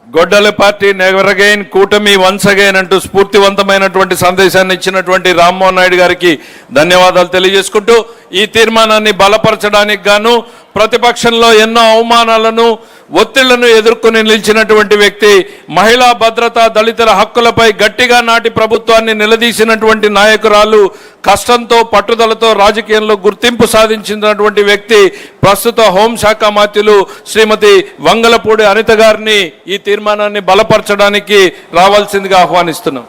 గొడ్డలి party never again, కూటమి once again అంటూ స్ఫూర్తివంతమైనటువంటి సందేశాన్ని ఇచ్చినటువంటి రామ్మోహన్ నాయుడు గారికి ధన్యవాదాలు తెలియజేసుకుంటూ ఈ తీర్మానాన్ని బలపరచడానికి గాను ప్రతిపక్షంలో ఎన్నో అవమానాలను ఒత్తిళ్లను ఎదుర్కొని నిలిచినటువంటి వ్యక్తి, మహిళా భద్రత దళితుల హక్కులపై గట్టిగా నాటి ప్రభుత్వాన్ని నిలదీసినటువంటి నాయకురాలు, కష్టంతో పట్టుదలతో రాజకీయంలో గుర్తింపు సాధించినటువంటి వ్యక్తి, ప్రస్తుత హోంశాఖ మంత్రులు శ్రీమతి వంగలపూడి అనిత గారిని ఈ తీర్మానాన్ని బలపరచడానికి రావాల్సిందిగా ఆహ్వానిస్తున్నాం.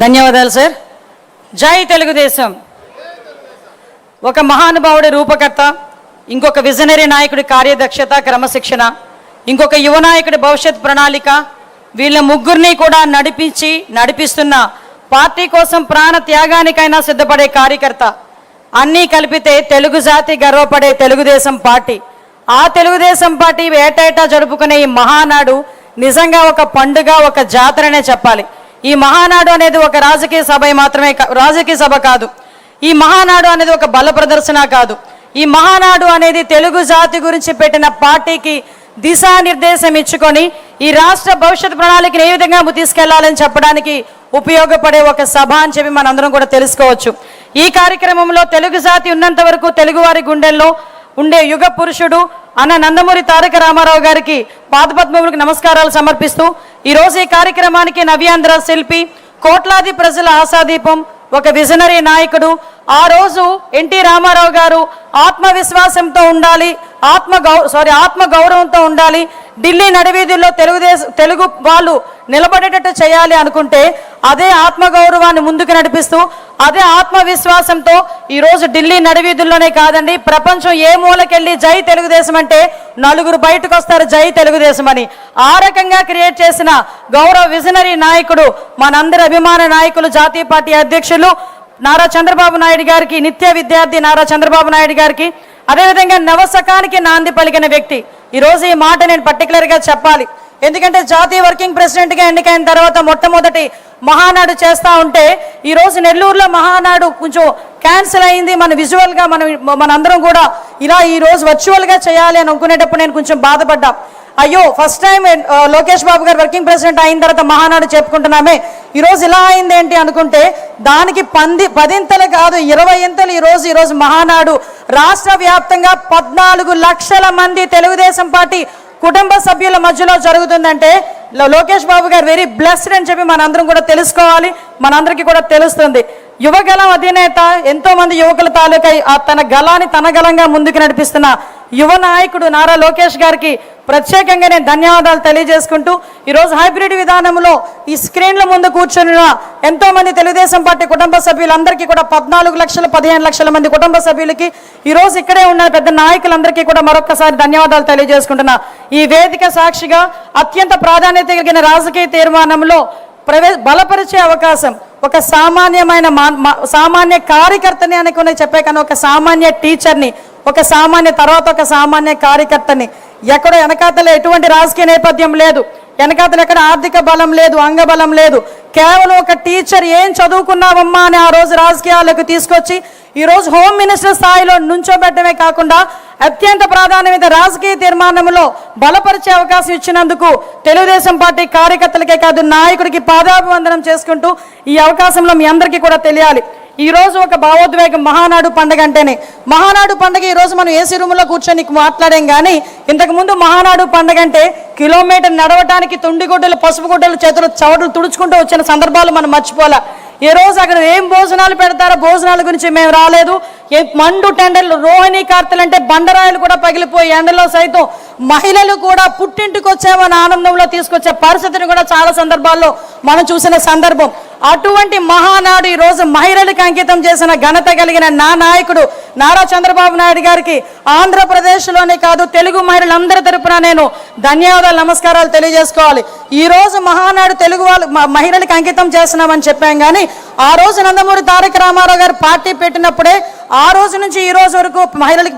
ధన్యవాదాలు సార్. జై తెలుగుదేశం. ఒక మహానుభావుడి రూపకర్త, ఇంకొక విజనరీ నాయకుడి కార్యదక్షత, క్రమశిక్షణ, ఇంకొక యువ నాయకుడి భవిష్యత్ ప్రణాళిక, వీళ్ళ ముగ్గురిని కూడా నడిపిస్తున్న పార్టీ కోసం ప్రాణ త్యాగానికైనా సిద్ధపడే కార్యకర్త, అన్నీ కలిపితే తెలుగు జాతి గర్వపడే తెలుగుదేశం పార్టీ. ఆ తెలుగుదేశం పార్టీ ఏటేటా జరుపుకునే ఈ మహానాడు నిజంగా ఒక పండుగ, ఒక జాతరనే చెప్పాలి. ఈ మహానాడు అనేది ఒక రాజకీయ సభ కాదు. ఈ మహానాడు అనేది ఒక బల ప్రదర్శన కాదు. ఈ మహానాడు అనేది తెలుగు జాతి గురించి పెట్టిన పార్టీకి దిశానిర్దేశం ఇచ్చుకొని ఈ రాష్ట్ర భవిష్యత్ ప్రణాళికను ఏ విధంగా తీసుకెళ్లాలని చెప్పడానికి ఉపయోగపడే ఒక సభ అని చెప్పి మనందరం కూడా తెలుసుకోవచ్చు. ఈ కార్యక్రమంలో తెలుగు జాతి ఉన్నంత వరకు తెలుగువారి గుండెల్లో ఉండే యుగ పురుషుడు అన్న నందమూరి తారక రామారావు గారికి పాదపద్మములకు నమస్కారాలు సమర్పిస్తూ ఈరోజు ఈ కార్యక్రమానికి నవ్యాంధ్ర శిల్పి, కోట్లాది ప్రజల ఆశాదీపం, ఒక విజనరీ నాయకుడు, ఆ రోజు ఎన్టీ రామారావు గారు ఆత్మవిశ్వాసంతో ఉండాలి, ఆత్మ గౌరవంతో ఉండాలి, ఢిల్లీ నడివీధుల్లో తెలుగు వాళ్ళు నిలబడేటట్టు చేయాలి అనుకుంటే అదే ఆత్మగౌరవాన్ని ముందుకు నడిపిస్తూ అదే ఆత్మవిశ్వాసంతో ఈరోజు ఢిల్లీ నడివీధుల్లోనే కాదండి, ప్రపంచం ఏ మూలకెళ్ళి జై తెలుగుదేశం అంటే నలుగురు బయటకు వస్తారు జై తెలుగుదేశం అని. ఆ రకంగా క్రియేట్ చేసిన గౌరవ విజనరీ నాయకుడు, మనందరి అభిమాన నాయకులు, జాతీయ పార్టీ అధ్యక్షులు నారా చంద్రబాబు నాయుడు గారికి, నిత్య విద్యార్థి నారా చంద్రబాబు నాయుడు గారికి, అదేవిధంగా నవశకానికి నాంది పలికిన వ్యక్తి. ఈరోజు ఈ మాట నేను పర్టికులర్గా చెప్పాలి, ఎందుకంటే జాతీయ వర్కింగ్ ప్రెసిడెంట్గా ఎన్నికైన తర్వాత మొట్టమొదటి మహానాడు చేస్తూ ఉంటే ఈరోజు నెల్లూరులో మహానాడు కొంచెం క్యాన్సిల్ అయింది. మన విజువల్గా మనందరం కూడా ఇలా ఈరోజు వర్చువల్గా చేయాలి అని అనుకునేటప్పుడు నేను కొంచెం బాధపడ్డా. అయ్యో, ఫస్ట్ టైం లోకేష్ బాబు గారు వర్కింగ్ ప్రెసిడెంట్ అయిన తర్వాత మహానాడు చెప్పుకుంటున్నామే, ఈరోజు ఇలా అయింది ఏంటి అనుకుంటే దానికి 10 కాదు 20 ఈరోజు మహానాడు రాష్ట్ర వ్యాప్తంగా 14 లక్షల మంది తెలుగుదేశం పార్టీ కుటుంబ సభ్యుల మధ్యలో జరుగుతుందంటే లోకేష్ బాబు గారు వెరీ బ్లెస్డ్ అని చెప్పి మనందరం కూడా తెలుసుకోవాలి, మనందరికీ కూడా తెలుస్తుంది. యువగలం అధినేత, ఎంతో మంది యువకుల తాలూకా తన గలాన్ని తన గలంగా ముందుకు నడిపిస్తున్న యువ నాయకుడు నారా లోకేష్ గారికి ప్రత్యేకంగా నేను ధన్యవాదాలు తెలియజేసుకుంటూ ఈరోజు హైబ్రిడ్ విధానంలో ఈ స్క్రీన్ల ముందు కూర్చున్న ఎంతో మంది తెలుగుదేశం పార్టీ కుటుంబ సభ్యులందరికీ కూడా 14 లక్షల 15 లక్షల మంది కుటుంబ సభ్యులకి, ఈరోజు ఇక్కడే ఉన్న పెద్ద నాయకులందరికీ కూడా మరొకసారి ధన్యవాదాలు తెలియజేసుకుంటున్నా. ఈ వేదిక సాక్షిగా అత్యంత ప్రాధాన్యత కలిగిన రాజకీయ తీర్మానంలో బలపరిచే అవకాశం, ఒక సామాన్య కార్యకర్తని అనుకుని చెప్పే కన్నా ఒక సామాన్య టీచర్ని, ఒక సామాన్య కార్యకర్తని, ఎక్కడో వెనకాతలో ఎటువంటి రాజకీయ నేపథ్యం లేదు, వెనకాతలు ఎక్కడ ఆర్థిక బలం లేదు, అంగబలం లేదు, కేవలం ఒక టీచర్ ఏం చదువుకున్నావమ్మా అని ఆ రోజు రాజకీయాలకు తీసుకొచ్చి ఈరోజు హోమ్ మినిస్టర్ స్థాయిలో నుంచోబెట్టమే కాకుండా అత్యంత ప్రాధాన్యమైన రాజకీయ తీర్మానంలో బలపరిచే అవకాశం ఇచ్చినందుకు తెలుగుదేశం పార్టీ కార్యకర్తలకే కాదు నాయకుడికి పాదాభివందనం చేసుకుంటూ ఈ అవకాశంలో మీ అందరికీ కూడా తెలియాలి. ఈరోజు ఒక భావోద్వేగం మహానాడు పండుగ అంటేనే. మహానాడు పండుగ ఈరోజు మనం ఏసీ రూమ్లో కూర్చొని మాట్లాడాం, కానీ ఇంతకుముందు మహానాడు పండుగ అంటే కిలోమీటర్ నడవటానికి తుండిగుడ్డలు, పసుపు గుడ్డలు, చేతులు చవటలు తుడుచుకుంటూ వచ్చిన సందర్భాలు మనం మర్చిపోలే. ఈ రోజు అక్కడ ఏం భోజనాలు పెడతారో భోజనాల గురించి మేము రాలేదు. మండు టెండర్లు, రోహిణీ కార్తెలు అంటే బండరాయిలు కూడా పగిలిపోయి ఎండలో సైతం మహిళలు కూడా పుట్టింటికి వచ్చామని ఆనందంలో తీసుకొచ్చే పరిస్థితిని కూడా చాలా సందర్భాల్లో మనం చూసిన సందర్భం. అటువంటి మహానాడు ఈరోజు మహిళలకు అంకితం చేసిన ఘనత కలిగిన నా నాయకుడు నారా చంద్రబాబు నాయుడు గారికి ఆంధ్రప్రదేశ్లోనే కాదు తెలుగు మహిళలందరి తరపున నేను ధన్యవాదాలు, నమస్కారాలు తెలియజేసుకోవాలి. ఈరోజు మహానాడు తెలుగు మహిళలకు అంకితం చేస్తున్నామని చెప్పాం, కానీ ఆ రోజు నందమూరి తారక రామారావు గారు పార్టీ పెట్టినప్పుడే ఆ రోజు నుంచి ఈ రోజు వరకు మహిళలకు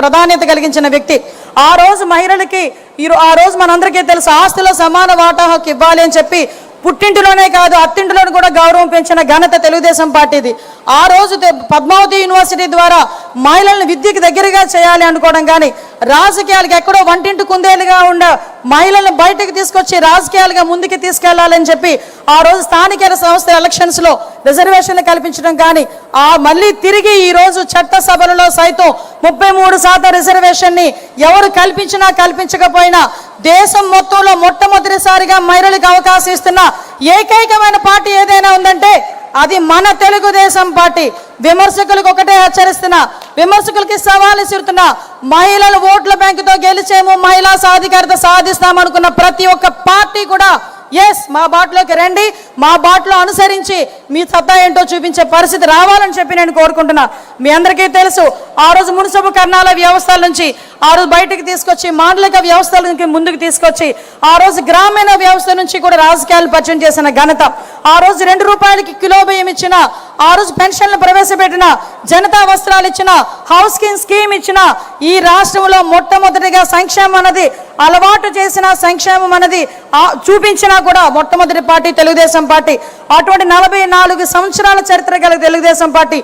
ప్రాధాన్యత కలిగించిన వ్యక్తి. ఆ రోజు మహిళలకి ఆ రోజు మనందరికీ తెలుసు, ఆస్తిలో సమాన వాటా హక్కు ఇవ్వాలి అని చెప్పి పుట్టింటిలోనే కాదు అత్తింటిలోనూ కూడా గౌరవం పెంచిన ఘనత తెలుగుదేశం పార్టీది. ఆ రోజు పద్మావతి యూనివర్సిటీ ద్వారా మహిళలను విద్యకు దగ్గరగా చేయాలి అనుకోవడం కానీ, రాజకీయాలకు ఎక్కడో వంటింటి కుందేలుగా ఉండే మహిళలను బయటకు తీసుకొచ్చి రాజకీయాలుగా ముందుకు తీసుకెళ్లాలని చెప్పి ఆ రోజు స్థానిక సంస్థ ఎలక్షన్స్లో రిజర్వేషన్లు కల్పించడం కానీ, మళ్ళీ తిరిగి ఈ రోజు చట్టసభలలో సైతం 33% రిజర్వేషన్ని ఎవరు కల్పించినా కల్పించకపోయినా దేశం మొత్తంలో మొట్టమొదటిసారిగా మహిళలకు అవకాశం ఇస్తున్న ఏకైకమైన పార్టీ ఏదైనా ఉందంటే అది మన తెలుగుదేశం పార్టీ. విమర్శకులకు ఒకటే హెచ్చరిస్తున్నా, విమర్శకులకి సవాల్ ఇస్తున్నా, మహిళల ఓట్ల బ్యాంకుతో గెలిచేము, మహిళా సాధికారత సాధిస్తామనుకున్న ప్రతి ఒక్క పార్టీ కూడా ఎస్ మా బాటలోకి రండి, మా బాటలో అనుసరించి మీ సత్తా ఏంటో చూపించే పరిస్థితి రావాలని చెప్పి నేను కోరుకుంటున్నా. మీ అందరికీ తెలుసు, ఆ రోజు మున్సిపల్ కర్ణాల వ్యవస్థల నుంచి ఆ రోజు బయటకు తీసుకొచ్చి మాండలిక వ్యవస్థల నుంచి ముందుకు తీసుకొచ్చి ఆ రోజు గ్రామీణ వ్యవస్థ నుంచి కూడా రాజకీయాలు పరిచయం చేసిన ఘనత, ఆ రోజు 2 రూపాయలకి కిలో బియ్యం ఇచ్చిన, ఆ రోజు పెన్షన్లు ప్రవేశపెట్టిన, జనతా వస్త్రాలు ఇచ్చిన, హౌస్ స్కీమ్ ఇచ్చిన, ఈ రాష్ట్రంలో మొట్టమొదటిగా సంక్షేమం అన్నది అలవాటు చేసిన, సంక్షేమం అన్నది చూపించినా కూడా మొట్టమొదటి పార్టీ తెలుగుదేశం పార్టీ. అటువంటి 44 సంవత్సరాల చరిత్ర గల తెలుగుదేశం పార్టీ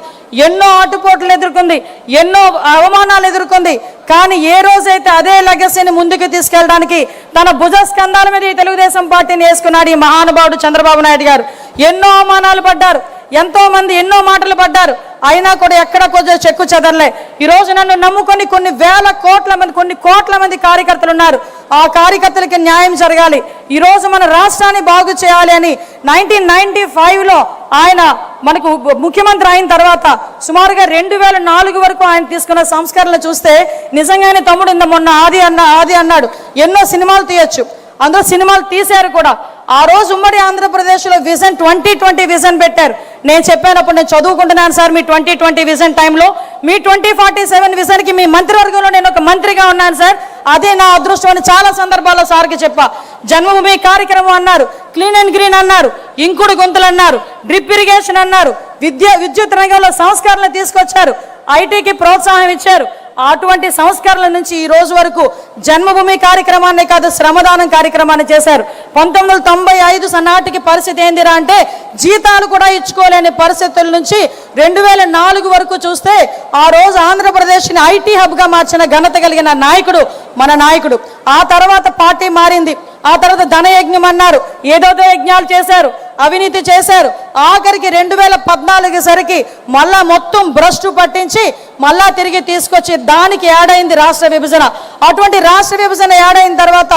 ఎన్నో ఆటుపోట్లు ఎదుర్కొంది, ఎన్నో అవమానాలు ఎదుర్కొంది. కానీ ఏ రోజైతే అదే లెగసీని ముందుకు తీసుకెళ్ళడానికి తన భుజ స్కంధాల మీద ఈ తెలుగుదేశం పార్టీని వేసుకున్నాడు ఈ మహానుభావుడు చంద్రబాబు నాయుడు గారు. ఎన్నో అవమానాలు పడ్డారు, ఎంతో మంది ఎన్నో మాటలు పడ్డారు, అయినా కూడా ఎక్కడ కొంచెం చెక్కు చెదరలే. ఈరోజు నన్ను నమ్ముకొని కొన్ని కోట్ల మంది కార్యకర్తలు ఉన్నారు. ఆ కార్యకర్తలకి న్యాయం జరగాలి, ఈరోజు మన రాష్ట్రాన్ని బాగు చేయాలి అని 1995లో ఆయన మనకు ముఖ్యమంత్రి అయిన తర్వాత సుమారుగా 2004 వరకు ఆయన తీసుకున్న సంస్కరణలు చూస్తే నిజంగానే తమ్ముడు మొన్న ఆది అన్నాడు ఎన్నో సినిమాలు తీయొచ్చు, అందులో సినిమాలు తీశారు కూడా. ఆ రోజు ఉమ్మడి ఆంధ్రప్రదేశ్లో విజన్ 2020 విజన్ పెట్టారు. నేను చెప్పానప్పుడు నేను చదువుకుంటున్నాను సార్, మీ 2020 విజన్ టైంలో మీ 2047 విజన్కి మీ మంత్రివర్గంలో నేను ఒక మంత్రిగా ఉన్నాను సార్, అదే నా అదృష్టం అని చాలా సందర్భాల్లో సార్కి చెప్పా. జన్మభూమి కార్యక్రమం అన్నారు, క్లీన్ అండ్ గ్రీన్ అన్నారు, ఇంకుడు గొంతులు అన్నారు, డ్రిప్ ఇరిగేషన్ అన్నారు, విద్యుత్ రంగంలో సంస్కరణలు తీసుకొచ్చారు, ఐటీకి ప్రోత్సాహం ఇచ్చారు. అటువంటి సంస్కరణల నుంచి ఈ రోజు వరకు జన్మభూమి కార్యక్రమాన్ని కాదు శ్రమదానం కార్యక్రమాన్ని చేశారు. 1995 నాటికి పరిస్థితి ఏందిరా అంటే జీతాలు కూడా ఇచ్చుకోలేని పరిస్థితుల నుంచి 2004 వరకు చూస్తే ఆ రోజు ఆంధ్రప్రదేశ్ని ఐటీ హబ్గా మార్చిన ఘనత కలిగిన నాయకుడు మన నాయకుడు. ఆ తర్వాత పార్టీ మారింది, ఆ తర్వాత ధనయజ్ఞం అన్నారు, ఏదోదో యజ్ఞాలు చేశారు, అవినీతి చేశారు. ఆఖరికి 2014 సరికి మళ్ళా మొత్తం భ్రష్టు పట్టించి మళ్ళా తిరిగి తీసుకొచ్చి దానికి యాడైంది రాష్ట్ర విభజన. అటువంటి రాష్ట్ర విభజన యాడైన తర్వాత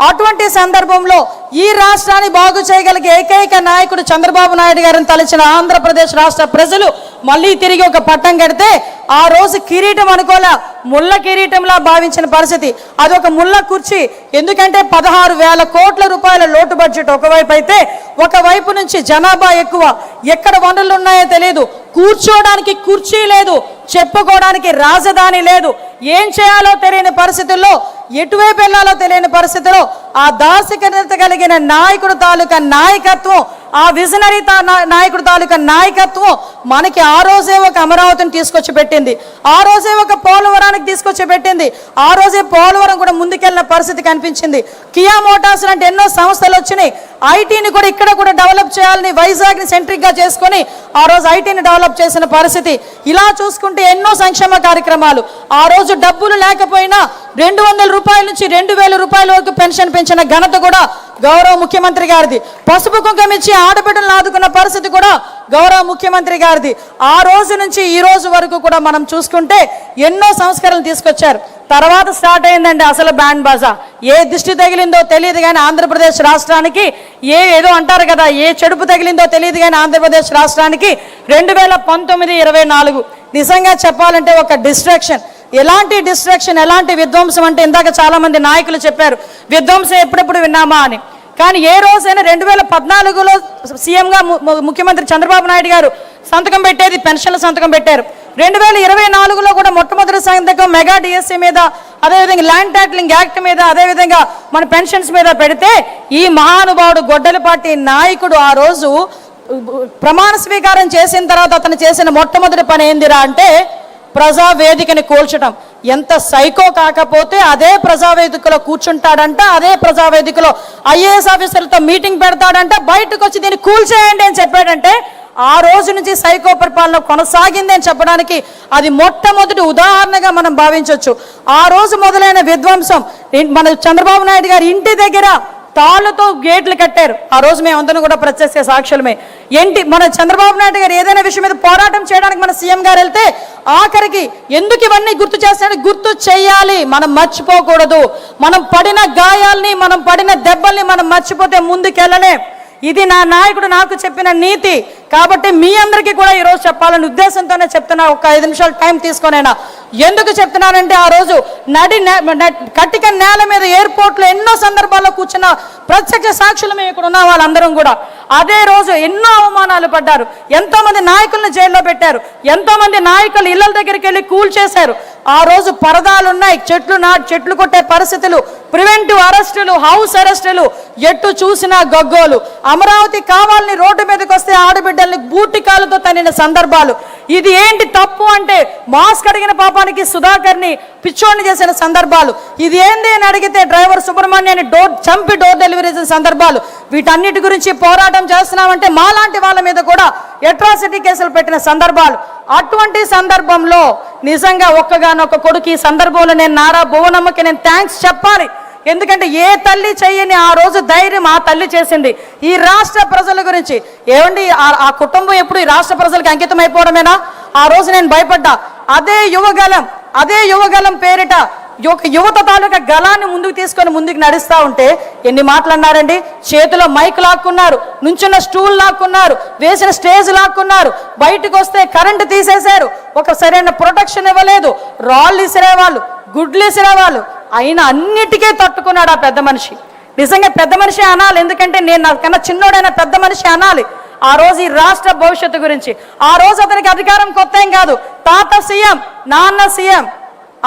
అటువంటి సందర్భంలో ఈ రాష్ట్రాన్ని బాగు చేయగలిగే ఏకైక నాయకుడు చంద్రబాబు నాయుడు గారిని తలచిన ఆంధ్రప్రదేశ్ రాష్ట్ర ప్రజలు మళ్ళీ తిరిగి ఒక పట్టం కడితే ఆ రోజు కిరీటం అనుకోలే, ముళ్ళ కిరీటంలా భావించిన పరిస్థితి. అదొక ముళ్ళ కుర్చీ. ఎందుకంటే 16,000 కోట్ల రూపాయల లోటు బడ్జెట్ ఒకవైపు అయితే, ఒకవైపు నుంచి జనాభా ఎక్కువ, ఎక్కడ వనరులు ఉన్నాయో తెలియదు, కూర్చోడానికి కుర్చీ లేదు, చెప్పుకోవడానికి రాజధాని లేదు, ఏం చేయాలో తెలియని పరిస్థితుల్లో, ఎటువైపు వెళ్ళాలో తెలియని పరిస్థితిలో ఆ దార్శనికత కలిగిన నాయకుడు తాలూకా నాయకత్వం, ఆ విజనరీ నాయకుడు తాలూకా నాయకత్వం మనకి ఆ రోజే ఒక అమరావతిని తీసుకొచ్చి పెట్టింది, ఆ రోజే ఒక పోలవరానికి తీసుకొచ్చి పెట్టింది, ఆ రోజే పోలవరం కూడా ముందుకెళ్ళిన పరిస్థితి కనిపించింది. కియా మోటార్స్ లాంటి ఎన్నో సంస్థలు వచ్చినాయి. ఐటీని కూడా ఇక్కడ కూడా డెవలప్ చేయాలని వైజాగ్ని సెంట్రిక్గా చేసుకొని ఆ రోజు ఐటీని డెవలప్ చేసిన పరిస్థితి. ఇలా చూసుకుంటే ఎన్నో సంక్షేమ కార్యక్రమాలు. ఆ రోజు డబ్బులు లేకపోయినా 200 రూపాయల నుంచి 2,000 రూపాయల వరకు పెన్షన్ పెంచిన ఘనత కూడా గౌరవ ముఖ్యమంత్రి గారిది. పసుపు కుంకుమ ఇచ్చి ఆడబిడ్డలను ఆదుకున్న పరిస్థితి కూడా గౌరవ ముఖ్యమంత్రి గారిది. ఆ రోజు నుంచి ఈ రోజు వరకు కూడా మనం చూసుకుంటే ఎన్నో సంస్కరణలు తీసుకొచ్చారు. తర్వాత స్టార్ట్ అయిందండి అసలు బ్యాండ్ బాజా. ఏ దిష్టి తగిలిందో తెలియదు కానీ ఆంధ్రప్రదేశ్ రాష్ట్రానికి ఏదో అంటారు కదా, ఏ చెడుపు తగిలిందో తెలియదు కానీ ఆంధ్రప్రదేశ్ రాష్ట్రానికి 2019-24 నిజంగా చెప్పాలంటే ఒక డిస్ట్రాక్షన్. ఎలాంటి డిస్ట్రాక్షన్, ఎలాంటి విధ్వంసం అంటే ఇందాక చాలా మంది నాయకులు చెప్పారు విధ్వంసం ఎప్పుడెప్పుడు విన్నామా అని. కానీ ఏ రోజైనా 2014లో సీఎంగా ముఖ్యమంత్రి చంద్రబాబు నాయుడు గారు సంతకం పెట్టేది పెన్షన్ల సంతకం పెట్టారు. 2024లో కూడా మొట్టమొదటి సంతకం మెగా డిఎస్సీ మీద, అదేవిధంగా ల్యాండ్ టైటిలింగ్ యాక్ట్ మీద, అదేవిధంగా మన పెన్షన్స్ మీద పెడితే ఈ మహానుభావుడు గొడ్డలిపాటి నాయకుడు ఆ రోజు ప్రమాణ స్వీకారం చేసిన తర్వాత అతను చేసిన మొట్టమొదటి పని ఏందిరా అంటే ప్రజావేదికని కూల్చడం. ఎంత సైకో కాకపోతే అదే ప్రజావేదికలో కూర్చుంటాడంట, అదే ప్రజావేదికలో ఐఏఎస్ ఆఫీసర్లతో మీటింగ్ పెడతాడంట, బయటకు వచ్చి దీన్ని కూల్చేయండి అని చెప్పాడంటే ఆ రోజు నుంచి సైకో పరిపాలన కొనసాగింది అని చెప్పడానికి అది మొట్టమొదటి ఉదాహరణగా మనం భావించవచ్చు. ఆ రోజు మొదలైన విధ్వంసం మన చంద్రబాబు నాయుడు గారి ఇంటి దగ్గర తాళ్లతో గేట్లు కట్టారు. ఆ రోజు మేమందరం కూడా ప్రత్యక్ష సాక్షులమే. ఏంటి మన చంద్రబాబు నాయుడు గారు ఏదైనా విషయం మీద పోరాటం చేయడానికి మన సీఎం గారు వెళ్తే ఆఖరికి ఎందుకు ఇవన్నీ గుర్తు చేస్తాడు, గుర్తు చేయాలి, మనం మర్చిపోకూడదు. మనం పడిన గాయాల్ని, మనం పడిన దెబ్బల్ని మనం మర్చిపోతే ముందుకెళ్ళలే. ఇది నా నాయకుడు నాకు చెప్పిన నీతి. కాబట్టి మీ అందరికీ కూడా ఈరోజు చెప్పాలని ఉద్దేశంతోనే చెప్తున్నా. ఒక 5 నిమిషాలు టైం తీసుకొనైనా ఎందుకు చెప్తున్నానంటే, ఆ రోజు కట్టిక నేల మీద ఎయిర్పోర్ట్లో ఎన్నో సందర్భాల్లో కూర్చున్న ప్రత్యక్ష సాక్షులు మేము ఇక్కడ ఉన్న వాళ్ళందరం కూడా అదే రోజు ఎన్నో అవమానాలు పడ్డారు. ఎంతో మంది నాయకులను జైల్లో పెట్టారు. ఎంతో మంది నాయకులు ఇళ్ల దగ్గరికి వెళ్ళి కూల్ చేశారు. ఆ రోజు పరదాలు ఉన్నాయి, చెట్లు కొట్టే పరిస్థితులు, ప్రివెంటివ్ అరెస్టులు, హౌస్ అరెస్టులు, ఎట్టు చూసినా గగ్గోలు. అమరావతి కావాలని రోడ్డు మీదకి వస్తే ఆడబిడ్డల్ని బూటికాలతో తన్నిన సందర్భాలు. ఇది ఏంటి తప్పు అంటే మాస్క్ అడిగిన పాపానికి సుధాకర్ని పిచ్చోడిని చేసిన సందర్భాలు. ఇది ఏంది అని అడిగితే డ్రైవర్ సుబ్రహ్మణ్యాన్ని చంపి డోర్ డెలివరీ చేసిన సందర్భాలు. వీటన్నిటి గురించి పోరాటం చేస్తున్నామంటే మాలాంటి వాళ్ళ మీద కూడా అట్రాసిటీ కేసులు పెట్టిన సందర్భాలు. అటువంటి సందర్భంలో నిజంగా ఒక్కగానొక్క కొడుకు ఈ సందర్భంలో నేను నారా భువనమ్మకి నేను థ్యాంక్స్ చెప్పాలి. ఎందుకంటే ఏ తల్లి చెయ్యని ఆ రోజు ధైర్యం ఆ తల్లి చేసింది ఈ రాష్ట్ర ప్రజల గురించి. ఏమండి ఆ కుటుంబం ఎప్పుడు ఈ రాష్ట్ర ప్రజలకు అంకితం అయిపోవడమేనా? ఆ రోజు నేను భయపడ్డా. అదే యువగలం పేరిట యువత తాలూకా గలాన్ని ముందుకు తీసుకొని ముందుకు నడుస్తూ ఉంటే ఎన్ని మాట్లాడినారండి. చేతిలో మైక్ లాక్కున్నారు, నుంచున్న స్టూల్ లాక్కున్నారు, వేసిన స్టేజ్ లాక్కున్నారు, బయటకు వస్తే కరెంటు తీసేశారు, ఒక సరైన ప్రొటెక్షన్ ఇవ్వలేదు, రాళ్ళు ఇసిరేవాళ్ళు, గుడ్లు ఇసిరేవాళ్ళు. అయినా అన్నిటికీ తట్టుకున్నాడు ఆ పెద్ద మనిషి. నిజంగా పెద్ద మనిషి అనాలి, ఎందుకంటే నేను నాకన్నా చిన్నోడైన పెద్ద మనిషి అనాలి. ఆ రోజు ఈ రాష్ట్ర భవిష్యత్తు గురించి, ఆ రోజు అతనికి అధికారం కొత్త ఏం కాదు, తాత సీఎం, నాన్న సీఎం,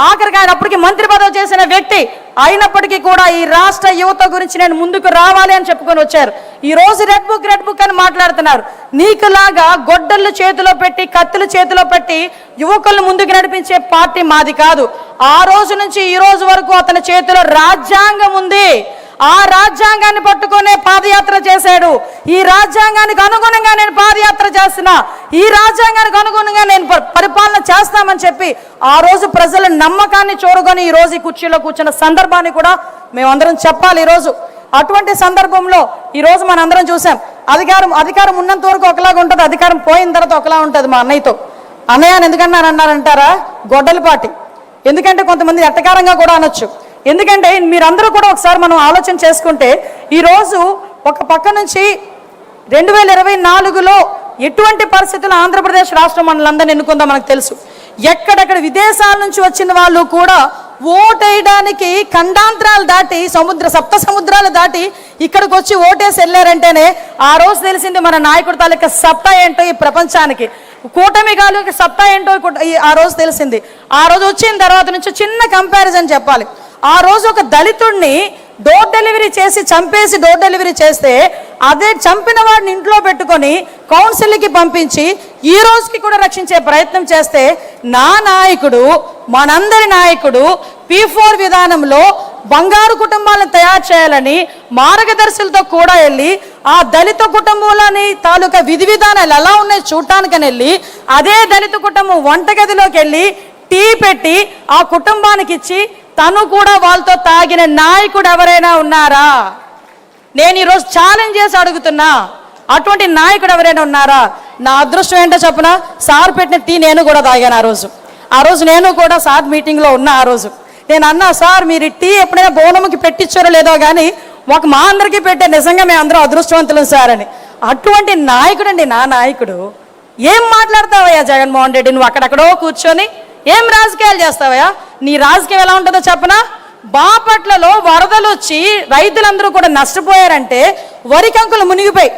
ఆఖరికి ఆయన అప్పటికి మంత్రి పదవి చేసిన వ్యక్తి అయినప్పటికీ కూడా ఈ రాష్ట్ర యువత గురించి నేను ముందుకు రావాలి అని చెప్పుకొని వచ్చారు. ఈ రోజు రెడ్ బుక్ అని మాట్లాడుతున్నారు. నీకులాగా గొడ్డళ్ళు చేతిలో పెట్టి కత్తులు చేతిలో పెట్టి యువకులను ముందుకు నడిపించే పార్టీ మాది కాదు. ఆ రోజు నుంచి ఈ రోజు వరకు అతని చేతిలో రాజ్యాంగం ఉంది. ఆ రాజ్యాంగాన్ని పట్టుకునే పాదయాత్ర చేశాడు. ఈ రాజ్యాంగానికి అనుగుణంగా నేను పాదయాత్ర చేస్తున్నా, ఈ రాజ్యాంగానికి అనుగుణంగా నేను పరిపాలన చేస్తామని చెప్పి ఆ రోజు ప్రజల నమ్మకాన్ని చూరగొని ఈ రోజు ఈ కుర్చీలో కూర్చున్న సందర్భాన్ని కూడా మేమందరం చెప్పాలి. ఈరోజు అటువంటి సందర్భంలో ఈ రోజు మనందరం చూసాం. అధికారం ఉన్నంత వరకు ఒకలాగా ఉంటుంది, అధికారం పోయిన తర్వాత ఒకలా ఉంటుంది. మా అన్నయ్యతో అన్నయ్య ఎందుకన్నారంటారా, గొడ్డలి పార్టీ. ఎందుకంటే కొంతమంది ఎట్టకారంగా కూడా అనొచ్చు. ఎందుకంటే మీరందరూ కూడా ఒకసారి మనం ఆలోచన చేసుకుంటే ఈరోజు ఒక పక్క నుంచి 2024లో ఎటువంటి పరిస్థితులు ఆంధ్రప్రదేశ్ రాష్ట్రం మనలందరినీ ఎన్నుకుందో మనకు తెలుసు. ఎక్కడెక్కడ విదేశాల నుంచి వచ్చిన వాళ్ళు కూడా ఓటేయడానికి ఖండాంతరాలు దాటి సప్త సముద్రాలు దాటి ఇక్కడికి వచ్చి ఓటేసి వెళ్ళారంటేనే ఆ రోజు తెలిసింది మన నాయకుడి తాలూకా సత్తా ఏంటో ఈ ప్రపంచానికి, కూటమి తాలూకా సత్తా ఏంటో ఆ రోజు తెలిసింది. ఆ రోజు వచ్చిన తర్వాత నుంచి చిన్న కంపారిజన్ చెప్పాలి. ఆ రోజు ఒక దళితుడిని డోర్ డెలివరీ చేసి చంపేసి డోర్ డెలివరీ చేస్తే అదే చంపిన వాడిని ఇంట్లో పెట్టుకొని కౌన్సిల్కి పంపించి ఈ రోజుకి కూడా రక్షించే ప్రయత్నం చేస్తే నా నాయకుడు, మనందరి నాయకుడు P4 విధానంలో బంగారు కుటుంబాలను తయారు చేయాలని మార్గదర్శులతో కూడా వెళ్ళి ఆ దళిత కుటుంబంలోని తాలూకా విధి విధానాలు ఎలా ఉన్నాయి చూడటానికని వెళ్ళి అదే దళిత కుటుంబం వంటగదిలోకి వెళ్ళి టీ పెట్టి ఆ కుటుంబానికి ఇచ్చి తను కూడా వాళ్ళతో తాగిన నాయకుడు ఎవరైనా ఉన్నారా? నేను ఈరోజు ఛాలెంజ్ చేసి అడుగుతున్నా, అటువంటి నాయకుడు ఎవరైనా ఉన్నారా? నా అదృష్టం ఏంటో చెప్పనా, సార్ పెట్టిన టీ నేను కూడా తాగాను. ఆ రోజు నేను కూడా సార్ మీటింగ్లో ఉన్నా. ఆ రోజు నేను అన్నా, సార్ మీరు టీ ఎప్పుడైనా బోనమ్మకి పెట్టించారో లేదో కానీ మా అందరికీ పెట్టే, నిజంగా మేము అందరం అదృష్టవంతులం సార్ అని. అటువంటి నాయకుడు అండి నా నాయకుడు. ఏం మాట్లాడతావయ్యా జగన్మోహన్ రెడ్డి, నువ్వు అక్కడెక్కడో కూర్చొని ఏం రాజకీయాలు చేస్తావయ్యా? నీ రాజకీయం ఎలా ఉంటుందో చెప్పనా? బాపట్లలో వరదలు వచ్చి రైతులందరూ కూడా నష్టపోయారంటే వరి కంకులు మునిగిపోయి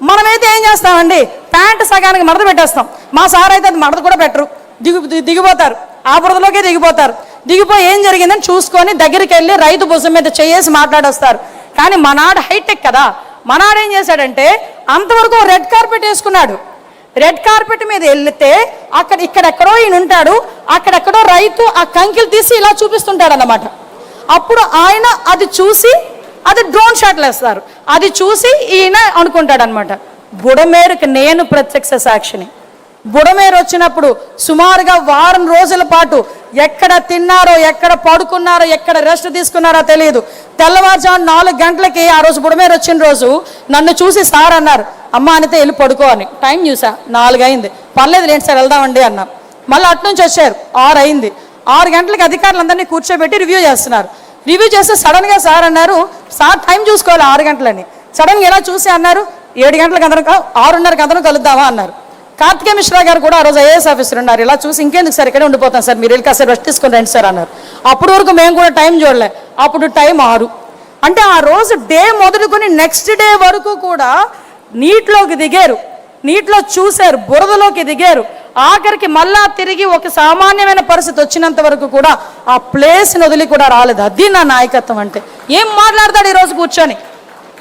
మనమైతే ఏం చేస్తామండి, ప్యాంటు సగానికి మడత పెట్టేస్తాం. మా సార్ అయితే అది మడత కూడా పెట్టరు, దిగిపోతారు, ఆ బురదలోకే దిగిపోయి ఏం జరిగిందని చూసుకొని దగ్గరికి వెళ్ళి రైతు భుజం మీద చేసి మాట్లాడొస్తారు. కానీ మనాడు హైటెక్ కదా, మనాడు ఏం చేశాడంటే అంతవరకు రెడ్ కార్పెట్ వేసుకున్నాడు. రెడ్ కార్పెట్ మీద వెళ్తే ఇక్కడెక్కడో ఈయన ఉంటాడు, అక్కడెక్కడో రైతు ఆ కంకిలు తీసి ఇలా చూపిస్తుంటాడు అన్నమాట. అప్పుడు ఆయన అది చూసి అది డ్రోన్ షాట్లు వేస్తారు, అది చూసి ఈయన అనుకుంటాడు అనమాట, బుడమేరుకి నేను ప్రత్యక్ష సాక్షిని. బుడమేరు వచ్చినప్పుడు సుమారుగా వారం రోజుల పాటు ఎక్కడ తిన్నారో, ఎక్కడ పడుకున్నారో, ఎక్కడ రెస్ట్ తీసుకున్నారో తెలియదు. తెల్లవారుజాము 4 గంటలకి ఆ రోజు బుడమేరు వచ్చిన రోజు నన్ను చూసి సార్ అన్నారు, అమ్మ అనితే వెళ్ళి పడుకో అని. టైం చూసా 4 అయింది. పర్లేదు లేండి సార్ వెళ్దామండి అన్నా. మళ్ళీ అట్నుంచి వచ్చారు 6 అయింది. 6 గంటలకి అధికారులందరినీ కూర్చోబెట్టి రివ్యూ చేస్తున్నారు. రివ్యూ చేస్తే సడన్గా సార్ అన్నారు, సార్ టైం చూసుకోవాలి 6 గంటలని. సడన్గా ఎలా చూసి అన్నారు, 7 గంటలకు అందరం 6:30కి అందరం కలుద్దామా అన్నారు. కార్తికేయ మిశ్రా గారు కూడా ఆ రోజు ఐఏఎస్ ఆఫీసర్ ఉన్నారు. ఇలా చూసి ఇంకెందుకు సార్ ఇక్కడే ఉండిపోతాం సార్, మీరు వెళ్ళి కాసేపు రెస్ట్ తీసుకొని రండి సార్ అన్నారు. అప్పటి వరకు మేము కూడా టైం చూడలే. అప్పుడు టైం 6. అంటే ఆ రోజు డే మొదలుకొని నెక్స్ట్ డే వరకు కూడా నీటిలోకి దిగారు, నీటిలో చూశారు, బురదలోకి దిగారు. ఆఖరికి మళ్ళా తిరిగి ఒక సామాన్యమైన పరిస్థితి వచ్చినంత వరకు కూడా ఆ ప్లేస్ని వదిలి కూడా రాలేదు. అది నా నాయకత్వం అంటే. ఏం మాట్లాడతాడు ఈరోజు కూర్చొని?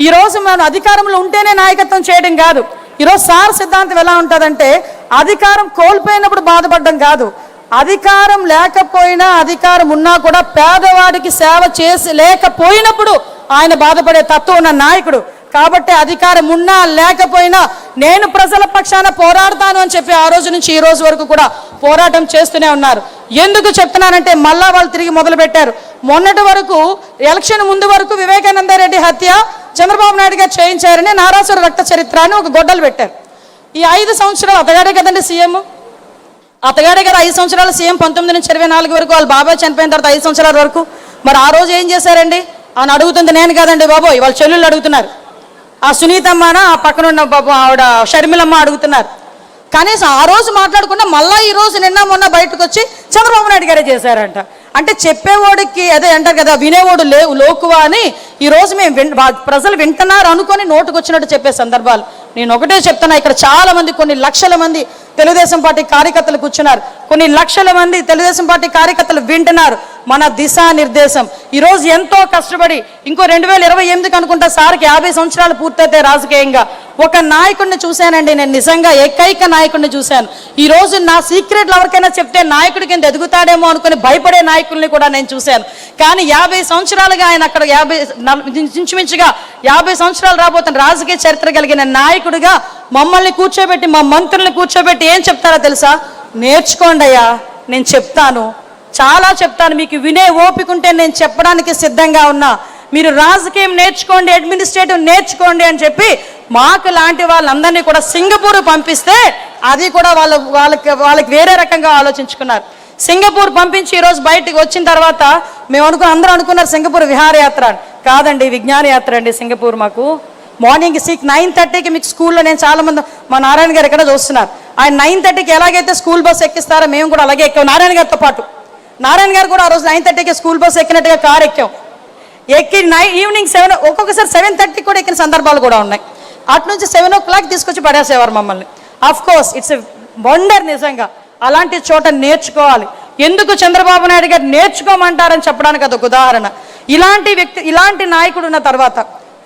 ఈరోజు మనం అధికారంలో ఉంటేనే నాయకత్వం చేయడం కాదు. ఈరోజు సార్ సిద్ధాంతం ఎలా ఉంటుందంటే, అధికారం కోల్పోయినప్పుడు బాధపడడం కాదు, అధికారం లేకపోయినా అధికారం ఉన్నా కూడా పేదవాడికి సేవ చేసి లేకపోయినప్పుడు ఆయన బాధపడే తత్వం ఉన్న నాయకుడు. కాబట్టి అధికారం ఉన్నా లేకపోయినా నేను ప్రజల పక్షాన పోరాడతాను అని చెప్పి ఆ రోజు నుంచి ఈ రోజు వరకు కూడా పోరాటం చేస్తూనే ఉన్నారు. ఎందుకు చెప్తున్నానంటే మళ్ళా వాళ్ళు తిరిగి మొదలు పెట్టారు. మొన్నటి వరకు ఎలక్షన్ ముందు వరకు వివేకానంద రెడ్డి హత్య చంద్రబాబు నాయుడు గారు చేయించారని నారాసుర రక్త చరిత్ర అని ఒక గొడ్డలు పెట్టారు. ఈ 5 సంవత్సరాలు అతగాడే కదండి సీఎం. అతగాడే కదా 5 సంవత్సరాలు సీఎం. 19 నుంచి 24 వరకు వాళ్ళ బాబాయ్ చనిపోయిన తర్వాత 5 సంవత్సరాల వరకు. మరి ఆ రోజు ఏం చేశారండి అని అడుగుతుంది నేను కాదండి బాబోయ్, వాళ్ళ చెల్లెళ్ళు అడుగుతున్నారు. ఆ సునీతమ్మన ఆ పక్కన ఉన్న బాబు ఆవిడ షర్మిలమ్మ అడుగుతున్నారు. కనీసం ఆ రోజు మాట్లాడకుండా మళ్ళీ ఈ రోజు నిన్న మొన్న బయటకు వచ్చి చంద్రబాబు నాయుడు గారే చేశారంట. అంటే చెప్పేవాడికి అదే అంటారు కదా, వినేవాడు లోకువా అని. ఈరోజు మేము ప్రజలు వింటున్నారు అనుకొని నోటుకు వచ్చినట్టు చెప్పే సందర్భాలు. నేను ఒకటే చెప్తున్నా, ఇక్కడ చాలా మంది, కొన్ని లక్షల మంది తెలుగుదేశం పార్టీ కార్యకర్తలు కూర్చున్నారు, కొన్ని లక్షల మంది తెలుగుదేశం పార్టీ కార్యకర్తలు వింటున్నారు మన దిశానిర్దేశం. ఈరోజు ఎంతో కష్టపడి ఇంకో 2028కి అనుకుంటా సార్కి 50 సంవత్సరాలు పూర్తయితే రాజకీయంగా ఒక నాయకుడిని చూశానండి నేను. నిజంగా ఏకైక నాయకుడిని చూశాను. ఈరోజు నా సీక్రెట్లు ఎవరికైనా చెప్తే నాయకుడి కింద ఎదుగుతాడేమో అనుకుని భయపడే నాయకుల్ని కూడా నేను చూశాను. కానీ 50 సంవత్సరాలుగా ఆయన అక్కడ ఇంచుమించుగా 50 సంవత్సరాలు రాబోతున్న రాజకీయ చరిత్ర కలిగిన నాయకుడిగా మమ్మల్ని కూర్చోబెట్టి, మా మంత్రుల్ని కూర్చోబెట్టి ఏం చెప్తారో తెలుసా? నేర్చుకోండి అయ్యా, నేను చెప్తాను, చాలా చెప్తాను, మీకు వినే ఓపిక ఉంటే నేను చెప్పడానికి సిద్ధంగా ఉన్నా, మీరు రాజకీయం నేర్చుకోండి, అడ్మినిస్ట్రేటివ్ నేర్చుకోండి అని చెప్పి మాకు లాంటి వాళ్ళందరినీ కూడా సింగపూర్ పంపిస్తే అది కూడా వాళ్ళకి వేరే రకంగా ఆలోచించుకున్నారు. సింగపూర్ పంపించి ఈరోజు బయటకు వచ్చిన తర్వాత మేము అందరూ అనుకున్నారు సింగపూర్ విహారయాత్ర. కాదండి, విజ్ఞాన యాత్ర అండి సింగపూర్. మాకు మార్నింగ్ 9:30కి మీకు స్కూల్లో, నేను చాలామంది మా నారాయణ గారు ఇక్కడ చూస్తున్నారు, ఆయన 9:30కి ఎలాగైతే స్కూల్ బస్ ఎక్కిస్తారో మేము కూడా అలాగే ఎక్కాం నారాయణ గారితో పాటు. నారాయణ గారు కూడా ఆ రోజు 9:30కి స్కూల్ బస్ ఎక్కినట్టుగా కారు ఎక్కాం. ఎక్కి ఈవినింగ్ 7, ఒక్కొక్కసారి 7:30 కూడా ఎక్కిన సందర్భాలు కూడా ఉన్నాయి. అటు నుంచి 7 o'clock తీసుకొచ్చి పడేసేవారు మమ్మల్ని. Of course it's a wonder. నిజంగా అలాంటి చోట నేర్చుకోవాలి. ఎందుకు చంద్రబాబు నాయుడు గారు నేర్చుకోమంటారని చెప్పడానికి అదొక ఉదాహరణ. ఇలాంటి నాయకుడు ఉన్న తర్వాత,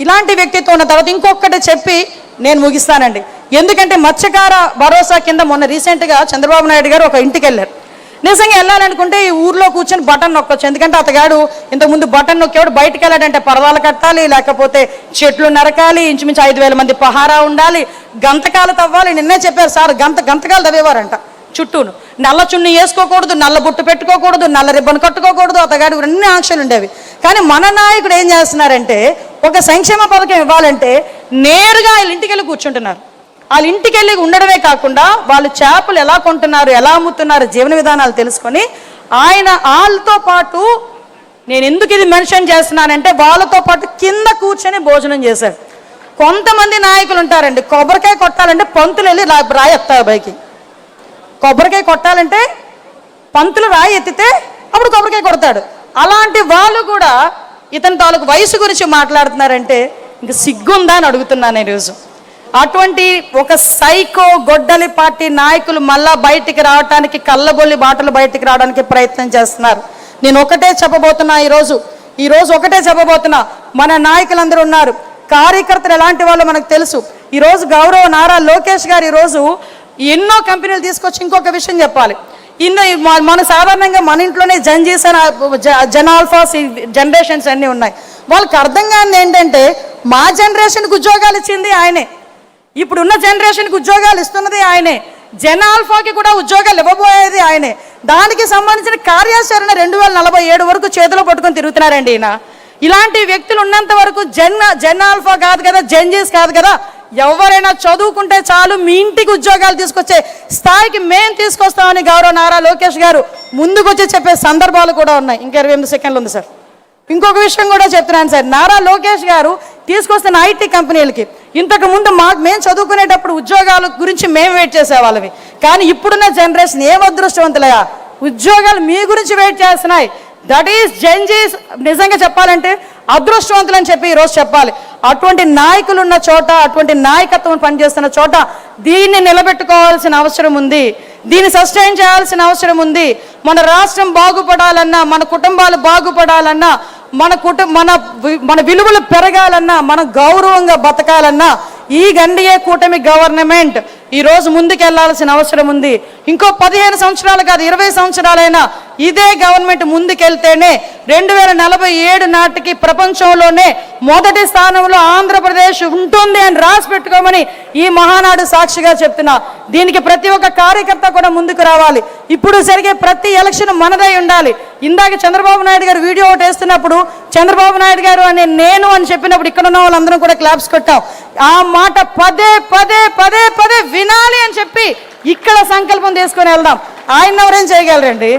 ఇలాంటి వ్యక్తిత్వం ఉన్న తర్వాత ఇంకొకటి చెప్పి నేను ముగిస్తానండి. ఎందుకంటే మత్స్యకార భరోసా కింద మొన్న రీసెంట్గా చంద్రబాబు నాయుడు గారు ఒక ఇంటికి వెళ్ళారు. నిజంగా వెళ్ళాలనుకుంటే ఈ ఊర్లో కూర్చొని బటన్ నొక్కొచ్చు. ఎందుకంటే అతగాడు ఇంతకుముందు బటన్ నొక్కేవాడు బయటకు వెళ్ళాడంటే పరదాలు కట్టాలి, లేకపోతే చెట్లు నరకాలి, ఇంచుమించు 5,000 మంది పహారా ఉండాలి, గంతకాలు తవ్వాలి. నిన్నే చెప్పారు సార్, గంతకాలు తవ్వేవారంట చుట్టూను. నల్ల చున్నీ వేసుకోకూడదు, నల్ల బొట్టు పెట్టుకోకూడదు, నల్ల రిబ్బన్ కట్టుకోకూడదు, అతగాడు అన్ని ఆంక్షలు ఉండేవి. కానీ మన నాయకుడు ఏం చేస్తున్నారంటే, ఒక సంక్షేమ పథకం ఇవ్వాలంటే నేరుగా వీళ్ళ ఇంటికి వెళ్ళి కూర్చుంటున్నారు. వాళ్ళ ఇంటికి వెళ్ళి ఉండడమే కాకుండా వాళ్ళు చేపలు ఎలా కొంటున్నారు, ఎలా అమ్ముతున్నారు, జీవన విధానాలు తెలుసుకొని వాళ్ళతో పాటు, నేను ఎందుకు ఇది మెన్షన్ చేస్తున్నానంటే వాళ్ళతో పాటు కింద కూర్చొని భోజనం చేశారు. కొంతమంది నాయకులు ఉంటారండి, కొబ్బరికాయ కొట్టాలంటే పంతులు వెళ్ళి రాయి ఎత్తారు పైకి. కొబ్బరికాయ కొట్టాలంటే పంతులు రాయి ఎత్తితే అప్పుడు కొబ్బరికాయ కొడతాడు. అలాంటి వాళ్ళు కూడా ఇతని తాలూకు వయసు గురించి మాట్లాడుతున్నారంటే ఇంక సిగ్గుందా అని అడుగుతున్నాను ఈరోజు. అటువంటి ఒక సైకో గొడ్డలి పార్టీ నాయకులు మళ్ళా బయటికి రావడానికి, కళ్ళబొల్లి బాటలు బయటికి రావడానికి ప్రయత్నం చేస్తున్నారు. నేను ఒకటే చెప్పబోతున్నా ఈరోజు ఒకటే చెప్పబోతున్నా. మన నాయకులందరూ ఉన్నారు, కార్యకర్తలు ఎలాంటి వాళ్ళు మనకు తెలుసు. ఈరోజు గౌరవ నారా లోకేష్ గారు ఈరోజు ఎన్నో కంపెనీలు తీసుకొచ్చి, ఇంకొక విషయం చెప్పాలి, మన సాధారణంగా మన ఇంట్లోనే జనాల్ఫాస్ జనరేషన్స్ అన్నీ ఉన్నాయి. వాళ్ళకి అర్థం కానిది ఏంటంటే మా జనరేషన్కి ఉద్యోగాలు ఇచ్చింది ఆయనే. ఇప్పుడున్న జనరేషన్కి ఉద్యోగాలు ఇస్తున్నది ఆయనే, జెన్ ఆల్ఫాకి కూడా ఉద్యోగాలు ఇవ్వబోయేది ఆయనే. దానికి సంబంధించిన కార్యాచరణ 2047 వరకు చేతిలో పట్టుకొని తిరుగుతున్నారండి ఈయన. ఇలాంటి వ్యక్తులు ఉన్నంత వరకు జెన్ ఆల్ఫా కాదు కదా, జెన్జీస్ కాదు కదా, ఎవరైనా చదువుకుంటే చాలు మీ ఇంటికి ఉద్యోగాలు తీసుకొచ్చే స్థాయికి మేము తీసుకొస్తామని గౌరవ నారా లోకేష్ గారు ముందుకొచ్చి చెప్పే సందర్భాలు కూడా ఉన్నాయి. ఇంకా 28 సెకండ్లు ఉంది సార్. ఇంకొక విషయం కూడా చెప్తున్నాను సార్, నారా లోకేష్ గారు తీసుకొస్తున్న ఐటీ కంపెనీలకి ఇంతకు ముందు మేము చదువుకునేటప్పుడు ఉద్యోగాల గురించి మేము వెయిట్ చేసేవాళ్ళవి. కానీ ఇప్పుడున్న జనరేషన్ ఏం అదృష్టవంతులయా, ఉద్యోగాలు మీ గురించి వెయిట్ చేస్తున్నాయి. That is Gen Zs. నిజంగా చెప్పాలంటే అదృష్టవంతులు అని చెప్పి ఈరోజు చెప్పాలి. అటువంటి నాయకులు ఉన్న చోట, అటువంటి నాయకత్వం పనిచేస్తున్న చోట దీన్ని నిలబెట్టుకోవాల్సిన అవసరం ఉంది, దీన్ని సస్టైన్ చేయాల్సిన అవసరం ఉంది. మన రాష్ట్రం బాగుపడాలన్నా, మన కుటుంబాలు బాగుపడాలన్నా, మన విలువలు పెరగాలన్నా, మనం గౌరవంగా బతకాలన్నా ఈ ఎన్డీఏ కూటమి గవర్నమెంట్ ఈరోజు ముందుకెళ్లాల్సిన అవసరం ఉంది. ఇంకో 15 సంవత్సరాలు కాదు, 20 సంవత్సరాలైనా ఇదే గవర్నమెంట్ ముందుకెళ్తేనే 2047 నాటికి ప్రపంచంలోనే మొదటి స్థానంలో ఆంధ్రప్రదేశ్ ఉంటుంది అని రాసి పెట్టుకోమని ఈ మహానాడు సాక్షిగా చెప్తున్నా. దీనికి ప్రతి ఒక్క కార్యకర్త కూడా ముందుకు రావాలి. ఇప్పుడు జరిగే ప్రతి ఎలక్షన్ మనదై ఉండాలి. ఇందాక చంద్రబాబు నాయుడు గారు వీడియో ఒకటి వేస్తున్నప్పుడు చంద్రబాబు నాయుడు గారు అని నేను అని చెప్పినప్పుడు ఇక్కడ ఉన్న వాళ్ళందరం కూడా క్లాప్స్ కొట్టాం. ఆ మాట పదే పదే పదే పదే వినాలి అని చెప్పి ఇక్కడ సంకల్పం తీసుకొని వెళ్దాం. ఆయన ఎవరేం చేయగలరండి?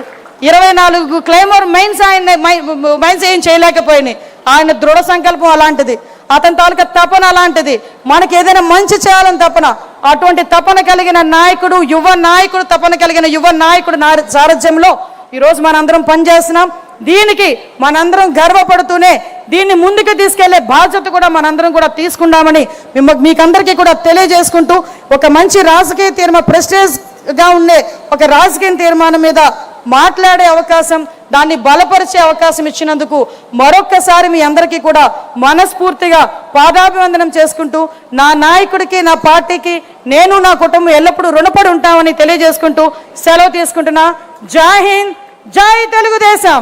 24 క్లైమర్ మైన్స్ ఏం చేయలేకపోయినాయి. ఆయన దృఢ సంకల్పం అలాంటిది, అతని తాలూకా తపన అలాంటిది. మనకి ఏదైనా మంచి చేయాలని తపన, అటువంటి తపన కలిగిన నాయకుడు, తపన కలిగిన యువ నాయకుడు సారథ్యంలో ఈరోజు మనందరం పనిచేస్తున్నాం. దీనికి మనందరం గర్వపడుతూనే దీన్ని ముందుకు తీసుకెళ్లే బాధ్యత కూడా మనందరం కూడా తీసుకుందామని మీకందరికీ కూడా తెలియజేసుకుంటూ, ఒక మంచి రాజకీయ తీర్మానం, ప్రెస్టేజ్గా ఉండే ఒక రాజకీయ తీర్మానం మీద మాట్లాడే అవకాశం, దాన్ని బలపరిచే అవకాశం ఇచ్చినందుకు మరొక్కసారి మీ అందరికీ కూడా మనస్ఫూర్తిగా పాదాభివందనం చేసుకుంటూ, నా నాయకుడికి, నా పార్టీకి, నేను, నా కుటుంబం ఎల్లప్పుడూ రుణపడి ఉంటామని తెలియజేసుకుంటూ సెలవు తీసుకుంటున్నా. జై హింద్, జై తెలుగుదేశం.